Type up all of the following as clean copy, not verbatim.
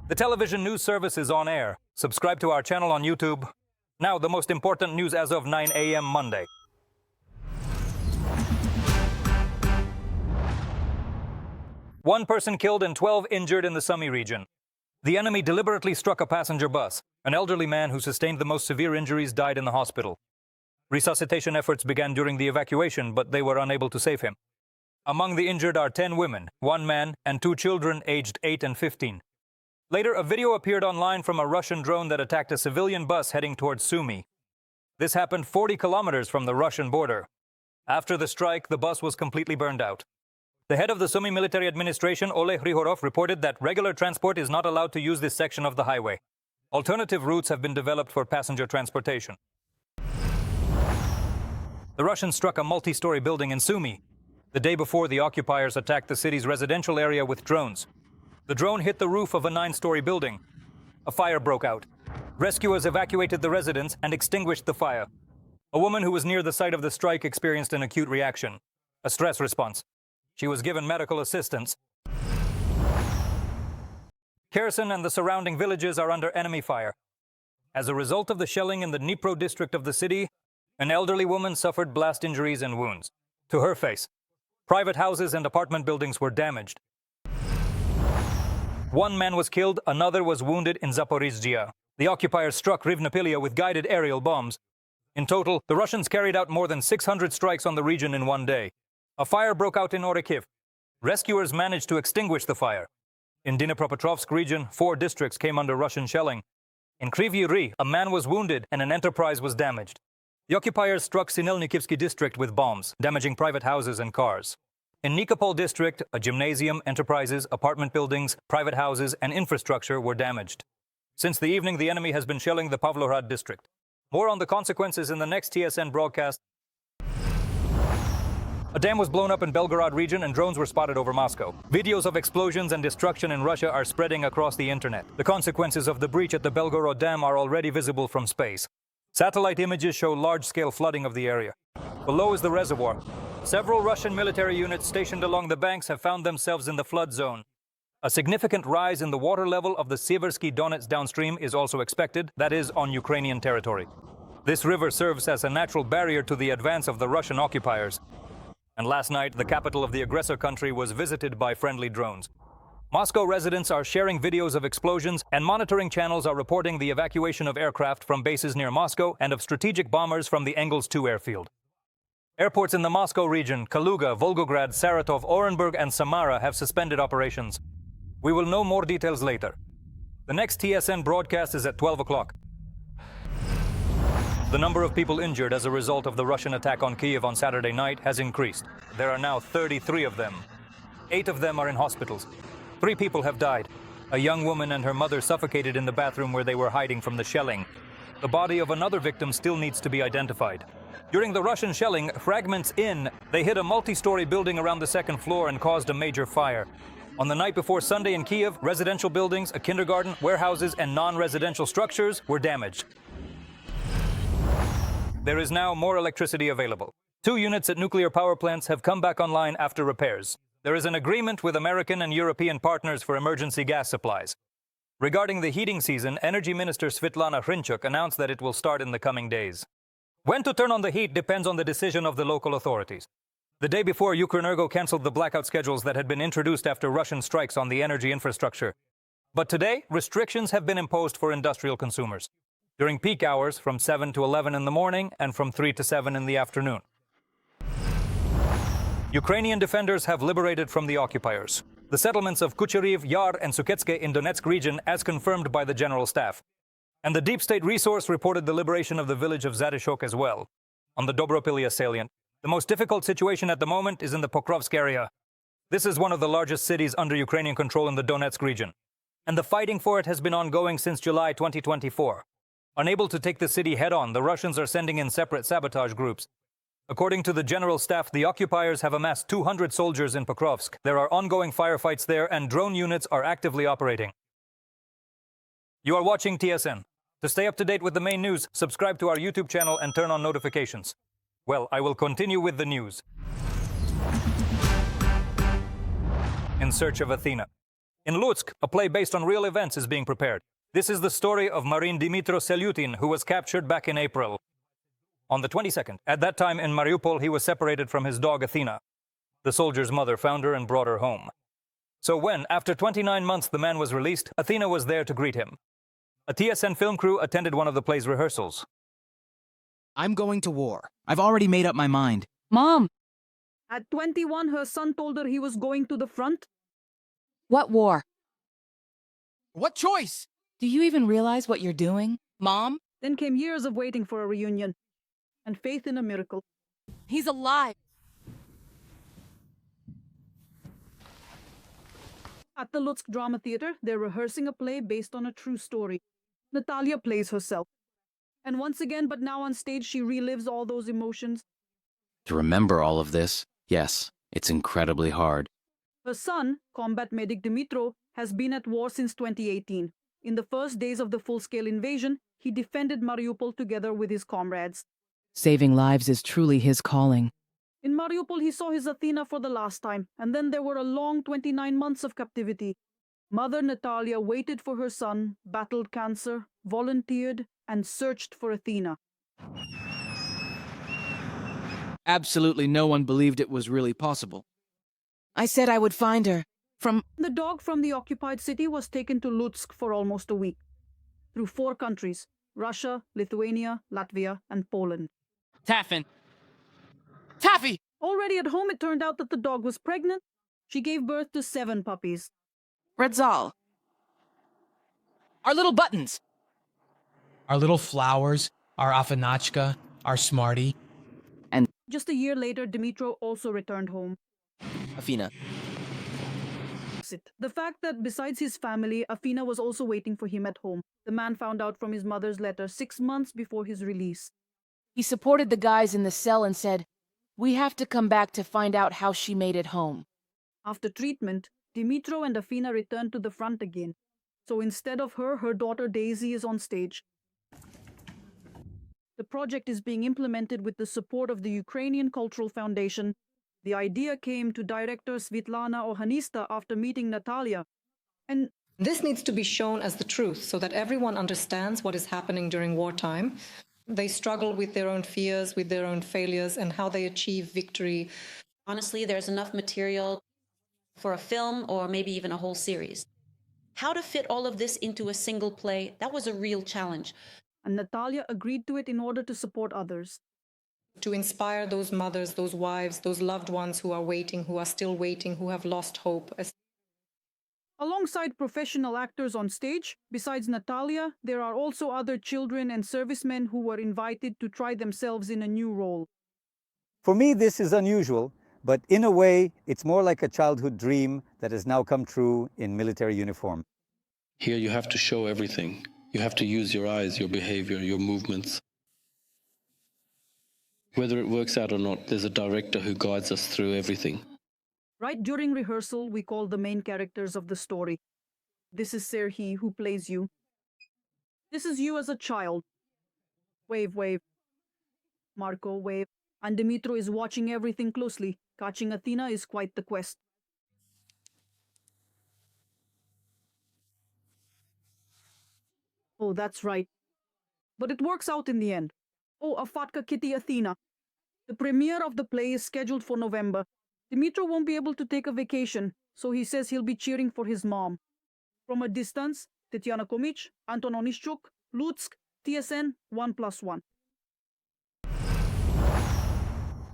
The television news service is on air. Subscribe to our channel on YouTube. Now, the most important news as of 9 a.m. Monday. One person killed and 12 injured in the Sumy region. The enemy deliberately struck a passenger bus. An elderly man who sustained the most severe injuries died in the hospital. Resuscitation efforts began during the evacuation, but they were unable to save him. Among the injured are 10 women, 1 man, and 2 children aged 8 and 15. Later, a video appeared online from a Russian drone that attacked a civilian bus heading towards Sumy. This happened 40 kilometers from the Russian border. After the strike, the bus was completely burned out. The head of the Sumy military administration, Oleg Grigorov, reported that regular transport is not allowed to use this section of the highway. Alternative routes have been developed for passenger transportation. The Russians struck a multi-story building in Sumy. The day before, the occupiers attacked the city's residential area with drones. The drone hit the roof of a 9-story building. A fire broke out. Rescuers evacuated the residents and extinguished the fire. A woman who was near the site of the strike experienced an acute reaction, a stress response. She was given medical assistance. Arson and the surrounding villages are under enemy fire. As a result of the shelling in the Dnipro district of the city, an elderly woman suffered blast injuries and wounds to her face. Private houses and apartment buildings were damaged. 1 man was killed, another was wounded in Zaporizhzhia. The occupiers struck Rivnopilya with guided aerial bombs. In total, the Russians carried out more than 600 strikes on the region in one day. A fire broke out in Orikhiv. Rescuers managed to extinguish the fire. In Dnipropetrovsk region, 4 districts came under Russian shelling. In Kryvyi Rih, a man was wounded and an enterprise was damaged. The occupiers struck Khmelnytskyi district with bombs, damaging private houses and cars. In Nikopol district, a gymnasium, enterprises, apartment buildings, private houses, and infrastructure were damaged. Since the evening, the enemy has been shelling the Pavlograd district. More on the consequences in the next TSN broadcast. A dam was blown up in Belgorod region and drones were spotted over Moscow. Videos of explosions and destruction in Russia are spreading across the internet. The consequences of the breach at the Belgorod Dam are already visible from space. Satellite images show large-scale flooding of the area. Below is the reservoir. Several Russian military units stationed along the banks have found themselves in the flood zone. A significant rise in the water level of the Seversky Donets downstream is also expected, that is, on Ukrainian territory. This river serves as a natural barrier to the advance of the Russian occupiers. And last night, the capital of the aggressor country was visited by friendly drones. Moscow residents are sharing videos of explosions, and monitoring channels are reporting the evacuation of aircraft from bases near Moscow and of strategic bombers from the Engels 2 airfield. Airports in the Moscow region, Kaluga, Volgograd, Saratov, Orenburg, and Samara have suspended operations. We will know more details later. The next TSN broadcast is at 12 o'clock. The number of people injured as a result of the Russian attack on Kyiv on Saturday night has increased. There are now 33 of them. 8 of them are in hospitals. 3 people have died. A young woman and her mother suffocated in the bathroom where they were hiding from the shelling. The body of another victim still needs to be identified. During the Russian shelling, they hit a multi-story building around the 2nd floor and caused a major fire. On the night before Sunday in Kyiv, residential buildings, a kindergarten, warehouses, and non-residential structures were damaged. There is now more electricity available. 2 units at nuclear power plants have come back online after repairs. There is an agreement with American and European partners for emergency gas supplies. Regarding the heating season, Energy Minister Svetlana Hrinchuk announced that it will start in the coming days. When to turn on the heat depends on the decision of the local authorities. The day before, Ukrenergo canceled the blackout schedules that had been introduced after Russian strikes on the energy infrastructure. But today, restrictions have been imposed for industrial consumers during peak hours from 7 to 11 in the morning and from 3 to 7 in the afternoon. Ukrainian defenders have liberated from the occupiers the settlements of Kucherev, Yar, and Suketske in Donetsk region, as confirmed by the General Staff. And the Deep State Resource reported the liberation of the village of Zadishok as well. On the Dobropilya salient, the most difficult situation at the moment is in the Pokrovsk area. This is one of the largest cities under Ukrainian control in the Donetsk region. And the fighting for it has been ongoing since July 2024. Unable to take the city head-on, the Russians are sending in separate sabotage groups. According to the General Staff, the occupiers have amassed 200 soldiers in Pokrovsk. There are ongoing firefights there, and drone units are actively operating. You are watching TSN. To stay up to date with the main news, subscribe to our YouTube channel and turn on notifications. Well, I will continue with the news. In search of Athena. In Lutsk, a play based on real events is being prepared. This is the story of Marine Dmytro Selyutin, who was captured back in April. On the 22nd, at that time in Mariupol, he was separated from his dog Athena. The soldier's mother found her and brought her home. So when, after 29 months, the man was released, Athena was there to greet him. A TSN film crew attended one of the play's rehearsals. I'm going to war. I've already made up my mind. Mom, At 21, her son told her he was going to the front. what war? What choice? Do you even realize what you're doing? Mom? Then came years of waiting for a reunion and faith in a miracle. He's alive. At the Lutsk Drama Theater, they're rehearsing a play based on a true story. Natalia plays herself. And once again, but now on stage, she relives all those emotions. To remember all of this, yes, it's incredibly hard. Her son, combat medic Dmytro, has been at war since 2018. In the first days of the full-scale invasion, he defended Mariupol together with his comrades. Saving lives is truly his calling. In Mariupol, he saw his Athena for the last time, and then there were a long 29 months of captivity. Mother Natalia waited for her son, battled cancer, volunteered, and searched for Athena. Absolutely no one believed it was really possible. I said I would find her. The dog from the occupied city was taken to Lutsk for almost a week, through 4 countries: Russia, Lithuania, Latvia, and Poland. Taffin! Taffy! Already at home, it turned out that the dog was pregnant. She gave birth to 7 puppies. Redzal. Our little buttons! Our little flowers, our Afanachka, our Smarty. Just a year later, Dmytro also returned home. Athena. The fact that besides his family, Athena was also waiting for him at home. The man found out from his mother's letter 6 months before his release. He supported the guys in the cell and said, "We have to come back to find out how she made it home." After treatment, Dmytro and Athena returned to the front again. So instead of her, her daughter Daisy is on stage. The project is being implemented with the support of the Ukrainian Cultural Foundation. The idea came to director Svitlana Ohanista after meeting Natalia. And this needs to be shown as the truth so that everyone understands what is happening during wartime. They struggle with their own fears, with their own failures, and how they achieve victory. Honestly, there's enough material for a film or maybe even a whole series. How to fit all of this into a single play, that was a real challenge. And Natalia agreed to it in order to support others. To inspire those mothers, those wives, those loved ones who are waiting, who are still waiting, who have lost hope. Alongside professional actors on stage, besides Natalia, there are also other children and servicemen who were invited to try themselves in a new role. For me, this is unusual, but in a way, it's more like a childhood dream that has now come true in military uniform. Here you have to show everything. You have to use your eyes, your behavior, your movements. Whether it works out or not, there's a director who guides us through everything. Right during rehearsal, we call the main characters of the story. This is Serhiy, who plays you. This is you as a child. Wave, wave. Marco, wave. And Dmytro is watching everything closely. Catching Athena is quite the quest. Oh, that's right. But it works out in the end. Oh, a Fatka Kitty Athena. The premiere of the play is scheduled for November. Dmytro won't be able to take a vacation, so he says he'll be cheering for his mom. From a distance, Tetiana Komic, Anton Onischuk, Lutsk, TSN 1+1.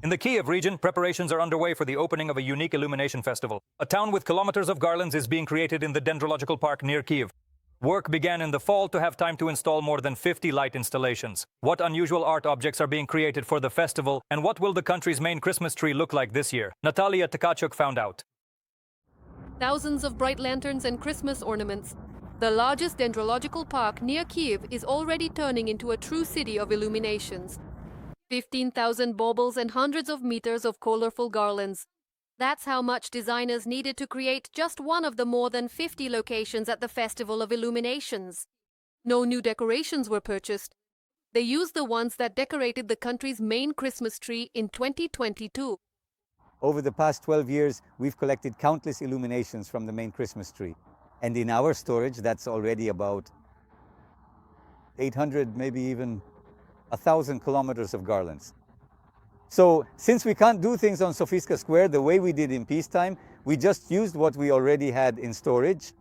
In the Kiev region, preparations are underway for the opening of a unique illumination festival. A town with kilometers of garlands is being created in the Dendrological Park near Kiev. Work began in the fall to have time to install more than 50 light installations. What unusual art objects are being created for the festival, and what will the country's main Christmas tree look like this year? Natalia Tkachuk found out. Thousands of bright lanterns and Christmas ornaments. The largest dendrological park near Kiev is already turning into a true city of illuminations. 15,000 baubles and hundreds of meters of colorful garlands. That's how much designers needed to create just one of the more than 50 locations at the Festival of Illuminations. No new decorations were purchased. They used the ones that decorated the country's main Christmas tree in 2022. Over the past 12 years, we've collected countless illuminations from the main Christmas tree. And in our storage, that's already about 800, maybe even 1,000 kilometers of garlands. So since we can't do things on Sofijska Square the way we did in peacetime, we just used what we already had in storage.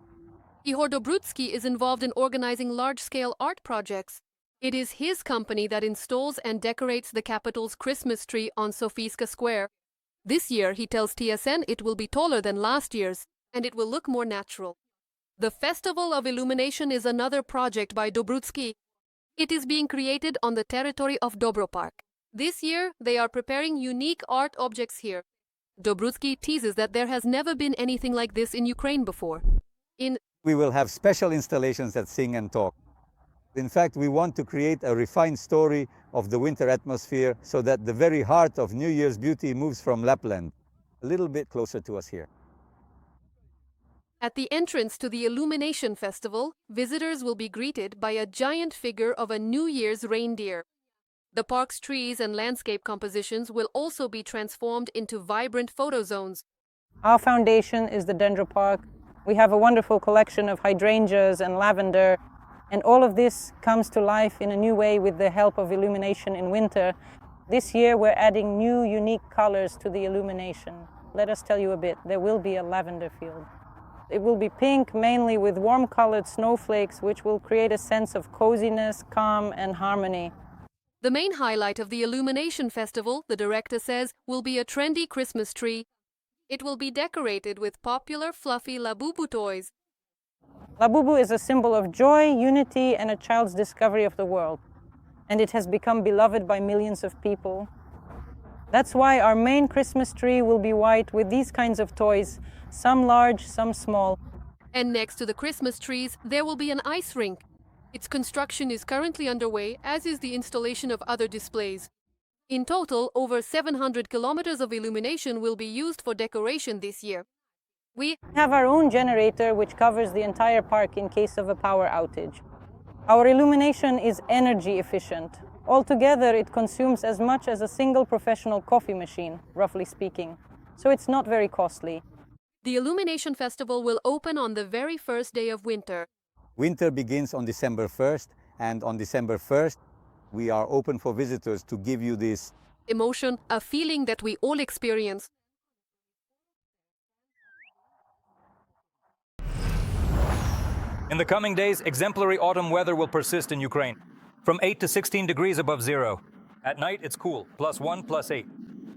Ihor Dobrutsky is involved in organizing large-scale art projects. It is his company that installs and decorates the capital's Christmas tree on Sofijska Square. This year, he tells TSN, it will be taller than last year's, and it will look more natural. The Festival of Illumination is another project by Dobrutsky. It is being created on the territory of Dobropark. This year, they are preparing unique art objects here. Dobrutsky teases that there has never been anything like this in Ukraine before. We will have special installations that sing and talk. In fact, we want to create a refined story of the winter atmosphere so that the very heart of New Year's beauty moves from Lapland a little bit closer to us here. At the entrance to the Illumination Festival, visitors will be greeted by a giant figure of a New Year's reindeer. The park's trees and landscape compositions will also be transformed into vibrant photo zones. Our foundation is the Dendro Park. We have a wonderful collection of hydrangeas and lavender, and all of this comes to life in a new way with the help of illumination in winter. This year we're adding new, unique colors to the illumination. Let us tell you a bit. There will be a lavender field. It will be pink, mainly with warm-colored snowflakes, which will create a sense of coziness, calm, and harmony. The main highlight of the Illumination Festival, the director says, will be a trendy Christmas tree. It will be decorated with popular fluffy Labubu toys. Labubu is a symbol of joy, unity, and a child's discovery of the world. And it has become beloved by millions of people. That's why our main Christmas tree will be white with these kinds of toys, some large, some small. And next to the Christmas trees, there will be an ice rink. Its construction is currently underway, as is the installation of other displays. In total, over 700 kilometers of illumination will be used for decoration this year. We have our own generator which covers the entire park in case of a power outage. Our illumination is energy efficient. Altogether, it consumes as much as a single professional coffee machine, roughly speaking. So it's not very costly. The Illumination Festival will open on the very first day of winter. Winter begins on December 1st, and on December 1st, we are open for visitors to give you this emotion, a feeling that we all experience. In the coming days, exemplary autumn weather will persist in Ukraine, from 8 to 16 degrees above zero. At night, it's cool, +1, +8.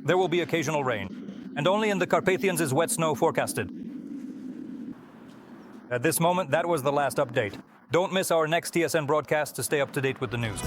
There will be occasional rain, and only in the Carpathians is wet snow forecasted. At this moment, that was the last update. Don't miss our next TSN broadcast to stay up to date with the news.